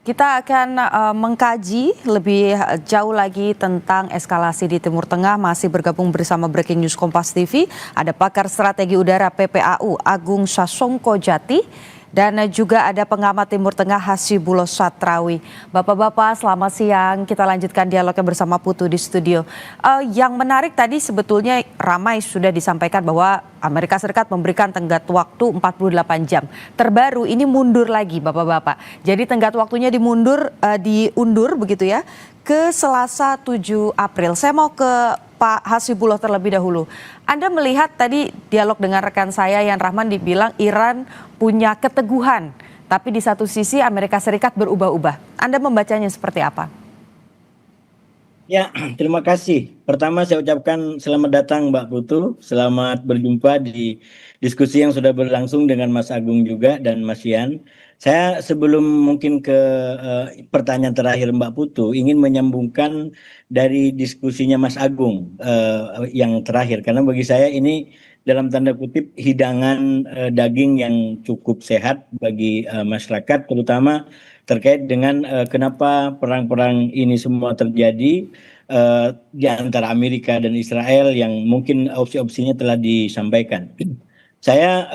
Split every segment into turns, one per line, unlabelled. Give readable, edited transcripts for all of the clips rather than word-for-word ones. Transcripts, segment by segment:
Kita akan mengkaji lebih jauh lagi tentang eskalasi di Timur Tengah. Masih bergabung bersama Breaking News Kompas TV, ada pakar strategi udara PPAU Agung Sasongko Jati, dan juga ada pengamat Timur Tengah Hasibullah Satrawi. Bapak-bapak, selamat siang. Kita lanjutkan dialognya bersama Putu di studio. Yang menarik tadi sebetulnya ramai sudah disampaikan bahwa Amerika Serikat memberikan tenggat waktu 48 jam. Terbaru ini mundur lagi, Bapak-bapak. Jadi tenggat waktunya diundur begitu ya, ke Selasa 7 April. Saya mau ke Pak Hasibullah terlebih dahulu. Anda melihat tadi dialog dengan rekan saya Yan Rahman dibilang Iran punya keteguhan, tapi di satu sisi Amerika Serikat berubah-ubah. Anda membacanya seperti apa?
Ya, terima kasih. Pertama saya ucapkan selamat datang Mbak Putu. Selamat berjumpa di diskusi yang sudah berlangsung dengan Mas Agung juga dan Mas Yan. Saya sebelum mungkin ke pertanyaan terakhir Mbak Putu, ingin menyambungkan dari diskusinya Mas Agung yang terakhir. Karena bagi saya ini dalam tanda kutip hidangan daging yang cukup sehat bagi masyarakat, terutama terkait dengan kenapa perang-perang ini semua terjadi di antara Amerika dan Israel yang mungkin opsi-opsinya telah disampaikan. Saya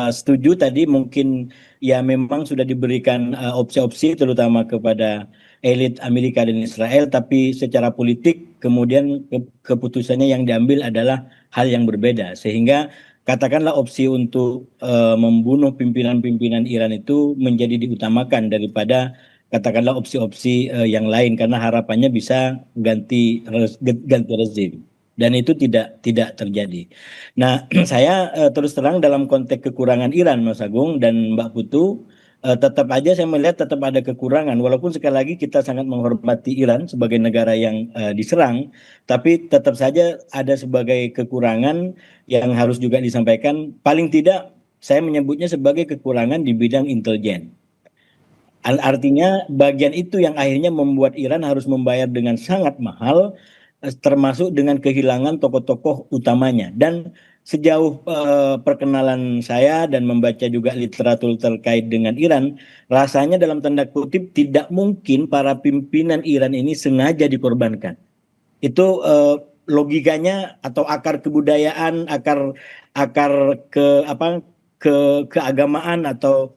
setuju tadi mungkin ya memang sudah diberikan opsi-opsi terutama kepada elit Amerika dan Israel, tapi secara politik kemudian keputusannya yang diambil adalah hal yang berbeda, sehingga katakanlah opsi untuk membunuh pimpinan-pimpinan Iran itu menjadi diutamakan daripada katakanlah opsi-opsi yang lain, karena harapannya bisa ganti rezim, dan itu tidak terjadi. Nah, saya terus terang dalam konteks kekurangan Iran, Mas Agung dan Mbak Putu, tetap aja saya melihat tetap ada kekurangan, walaupun sekali lagi kita sangat menghormati Iran sebagai negara yang diserang, tapi tetap saja ada sebagai kekurangan yang harus juga disampaikan. Paling tidak saya menyebutnya sebagai kekurangan di bidang intelijen. Artinya bagian itu yang akhirnya membuat Iran harus membayar dengan sangat mahal, termasuk dengan kehilangan tokoh-tokoh utamanya. Dan sejauh perkenalan saya dan membaca juga literatur terkait dengan Iran, rasanya dalam tanda kutip tidak mungkin para pimpinan Iran ini sengaja dikorbankan. Itu logikanya atau akar kebudayaan, akar keagamaan atau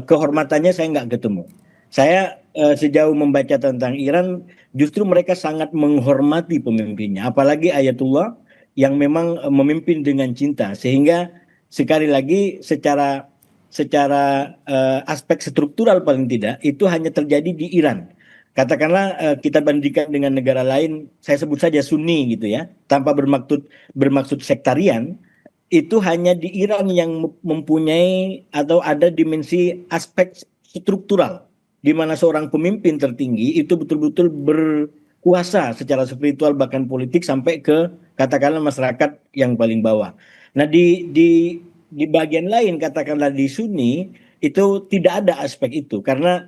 kehormatannya saya nggak ketemu. Saya sejauh membaca tentang Iran, justru mereka sangat menghormati pemimpinnya, apalagi Ayatullah yang memang memimpin dengan cinta, sehingga sekali lagi secara aspek struktural paling tidak itu hanya terjadi di Iran. Katakanlah kita bandingkan dengan negara lain, saya sebut saja Sunni gitu ya, tanpa bermaksud sektarian. Itu hanya di Iran yang mempunyai atau ada dimensi aspek struktural, di mana seorang pemimpin tertinggi itu betul-betul berkuasa secara spiritual bahkan politik sampai ke katakanlah masyarakat yang paling bawah. Nah di bagian lain katakanlah di Sunni itu tidak ada aspek itu, karena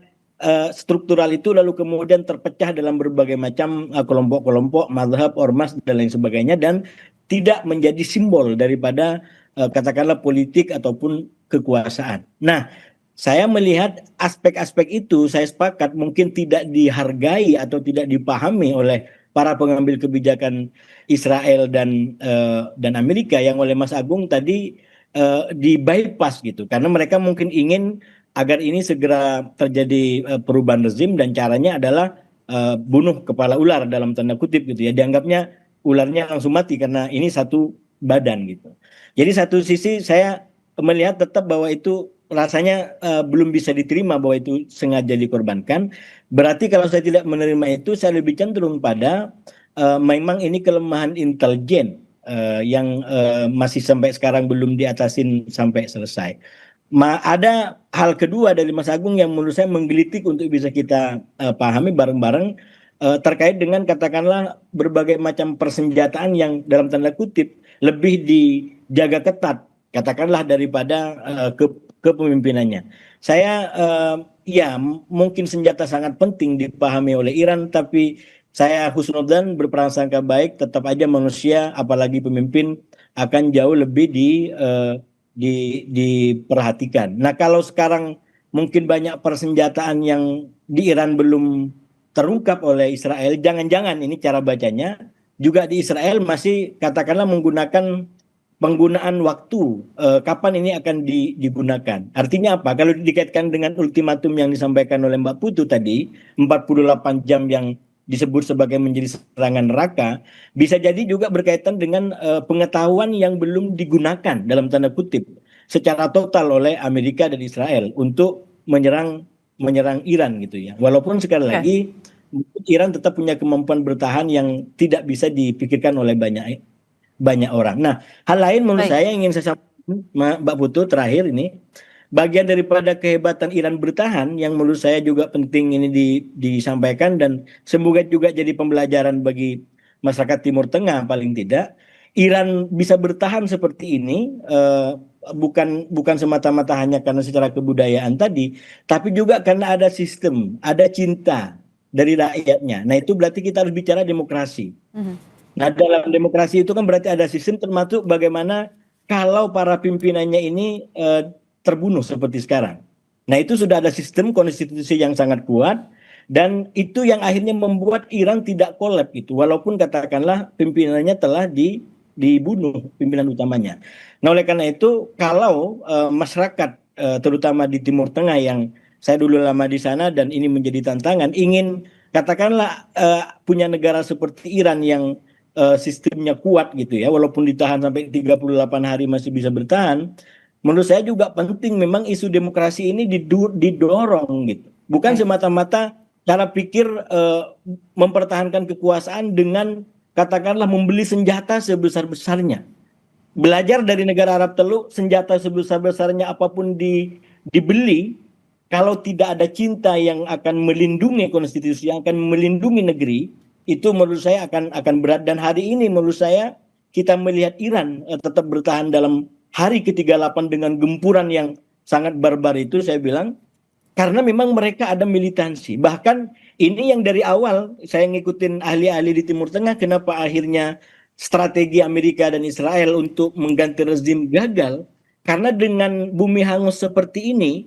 struktural itu lalu kemudian terpecah dalam berbagai macam kelompok-kelompok, mazhab, ormas dan lain sebagainya, dan tidak menjadi simbol daripada katakanlah politik ataupun kekuasaan. Nah, saya melihat aspek-aspek itu, saya sepakat mungkin tidak dihargai atau tidak dipahami oleh para pengambil kebijakan Israel dan Amerika, yang oleh Mas Agung tadi di bypass gitu, karena mereka mungkin ingin agar ini segera terjadi perubahan rezim, dan caranya adalah bunuh kepala ular dalam tanda kutip gitu ya, dianggapnya ularnya langsung mati karena ini satu badan gitu. Jadi satu sisi saya melihat tetap bahwa itu rasanya belum bisa diterima bahwa itu sengaja dikorbankan. Berarti kalau saya tidak menerima itu, saya lebih cenderung pada memang ini kelemahan intelijen yang masih sampai sekarang belum diatasin sampai selesai. Ada hal kedua dari Mas Agung yang menurut saya menggelitik untuk bisa kita pahami bareng-bareng, terkait dengan katakanlah berbagai macam persenjataan yang dalam tanda kutip lebih dijaga ketat katakanlah daripada kepemimpinannya. Saya ya mungkin senjata sangat penting dipahami oleh Iran, tapi saya husnudzan berprasangka baik, tetap aja manusia apalagi pemimpin akan jauh lebih diperhatikan. Nah, kalau sekarang mungkin banyak persenjataan yang di Iran belum terungkap oleh Israel, jangan-jangan ini cara bacanya juga di Israel masih katakanlah menggunakan penggunaan waktu, kapan ini akan digunakan. Artinya apa? Kalau dikaitkan dengan ultimatum yang disampaikan oleh Mbak Putu tadi, 48 jam yang disebut sebagai menjadi serangan neraka, bisa jadi juga berkaitan dengan pengetahuan yang belum digunakan dalam tanda kutip secara total oleh Amerika dan Israel untuk menyerang Iran gitu ya. Walaupun sekali
Oke,
lagi Iran tetap punya kemampuan bertahan yang tidak bisa dipikirkan oleh banyak orang. Nah, hal lain menurut
baik.
saya yang ingin saya sampaikan, Mbak Putu, terakhir ini, bagian daripada kehebatan Iran bertahan yang menurut saya juga penting ini disampaikan dan semoga juga jadi pembelajaran bagi masyarakat Timur Tengah paling tidak. Iran bisa bertahan seperti ini bukan semata-mata hanya karena secara kebudayaan tadi, tapi juga karena ada sistem, ada cinta dari rakyatnya. Nah, itu berarti kita harus bicara demokrasi.
Mhm.
Nah, dalam demokrasi itu kan berarti ada sistem termasuk bagaimana kalau para pimpinannya ini terbunuh seperti sekarang. Nah, itu sudah ada sistem konstitusi yang sangat kuat dan itu yang akhirnya membuat Iran tidak kolab gitu. Walaupun katakanlah pimpinannya telah dibunuh pimpinan utamanya. Nah, oleh karena itu kalau masyarakat terutama di Timur Tengah yang saya dulu lama di sana dan ini menjadi tantangan ingin katakanlah punya negara seperti Iran yang sistemnya kuat gitu ya, walaupun ditahan sampai 38 hari masih bisa bertahan. Menurut saya juga penting memang isu demokrasi ini didorong gitu. Bukan
Baik.
semata-mata cara pikir mempertahankan kekuasaan dengan katakanlah membeli senjata sebesar-besarnya. Belajar dari negara Arab Teluk, senjata sebesar-besarnya apapun dibeli, kalau tidak ada cinta yang akan melindungi konstitusi, yang akan melindungi negeri, itu menurut saya akan berat. Dan hari ini menurut saya kita melihat Iran tetap bertahan dalam hari ke-38 dengan gempuran yang sangat barbar itu, saya bilang, karena memang mereka ada militansi. Bahkan ini yang dari awal saya ngikutin ahli-ahli di Timur Tengah, kenapa akhirnya strategi Amerika dan Israel untuk mengganti rezim gagal. Karena dengan bumi hangus seperti ini,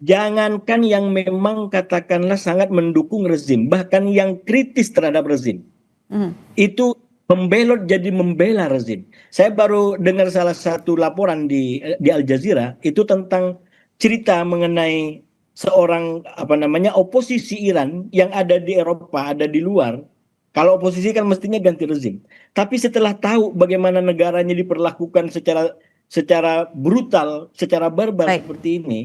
jangankan yang memang katakanlah sangat mendukung rezim, bahkan yang kritis terhadap rezim,
Mhm.
itu membelot jadi membela rezim. Saya baru dengar salah satu laporan di Al Jazeera itu tentang cerita mengenai seorang apa namanya oposisi Iran yang ada di Eropa, ada di luar. Kalau oposisi kan mestinya ganti rezim. Tapi setelah tahu bagaimana negaranya diperlakukan secara brutal, secara barbar
Baik.
seperti ini,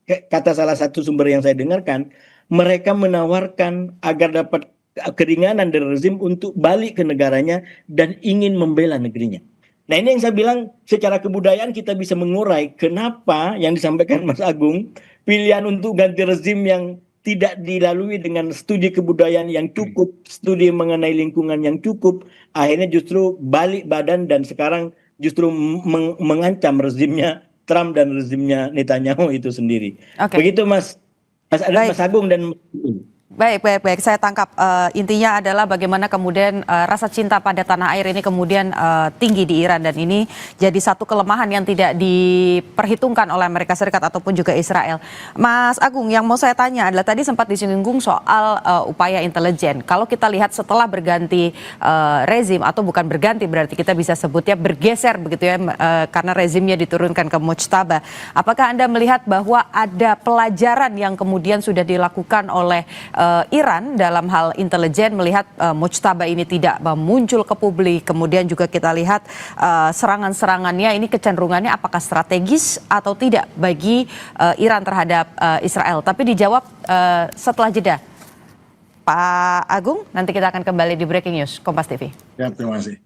kata salah satu sumber yang saya dengarkan, mereka menawarkan agar dapat keringanan dari rezim untuk balik ke negaranya dan ingin membela negerinya. Nah, ini yang saya bilang secara kebudayaan kita bisa mengurai kenapa yang disampaikan Mas Agung, pilihan untuk ganti rezim yang tidak dilalui dengan studi kebudayaan yang cukup, studi mengenai lingkungan yang cukup, akhirnya justru balik badan dan sekarang justru mengancam rezimnya Trump dan rezimnya Netanyahu itu sendiri.
Oke.
Begitu Mas
Baik.
Agung dan
Baik, baik, baik. Saya tangkap intinya adalah bagaimana kemudian rasa cinta pada tanah air ini kemudian tinggi di Iran dan ini jadi satu kelemahan yang tidak diperhitungkan oleh Amerika Serikat ataupun juga Israel. Mas Agung, yang mau saya tanya adalah tadi sempat disinggung soal upaya intelijen. Kalau kita lihat setelah berganti rezim atau bukan berganti berarti kita bisa sebutnya bergeser begitu ya karena rezimnya diturunkan ke Mujtaba. Apakah Anda melihat bahwa ada pelajaran yang kemudian sudah dilakukan oleh Iran dalam hal intelijen melihat Mujtaba ini tidak muncul ke publik, kemudian juga kita lihat serangan-serangannya ini kecenderungannya apakah strategis atau tidak bagi Iran terhadap Israel. Tapi dijawab setelah jeda. Pak Agung, nanti kita akan kembali di Breaking News Kompas TV.
Ya, terima kasih.